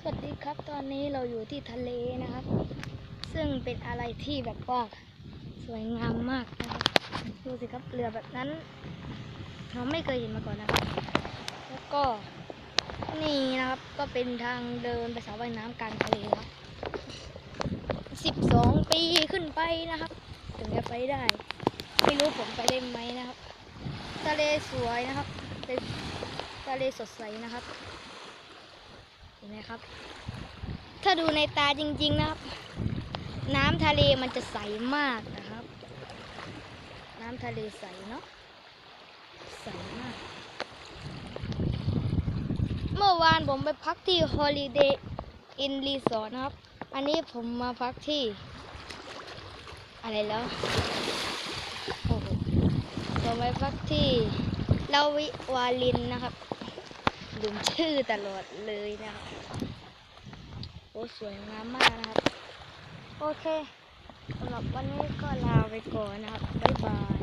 วัสดีครับตอนนี้เราอยู่ที่ทะเลนะครับ ซึ่งเป็นอะไรที่แบบว่าสวยงามมากนะครับดูสิครับเรือแบบนั้นเราไม่เคยเห็นมาก่อนนะครับแล้วก็นี่นะครับก็เป็นทางเดินไปสระว่ายน้ำกลางทะเลครับ12 ปีขึ้นไปนะครับถึงจะไปได้ไม่รู้ผมไปได้ไหมนะครับทะเลสวยนะครับเป็นทะเลสดใสนะครับเห็นไหมครับถ้าดูในตาจริงๆนะครับน้ำทะเลมันจะใสมากนะครับน้ำทะเลใสเนาะใสมากเมื่อวานผมไปพักที่ Holiday Inn Resort นะครับอันนี้ผมมาพักที่อะไรแล้วโอ้โหผมไปพักที่ลาวิวาลินนะครับลืมชื่อตลอดเลยนะครับโอ้สวยงามมากนะครับโอเคสำหรับวันนี้ก็ลาไปก่อนนะครับบ๊ายบาย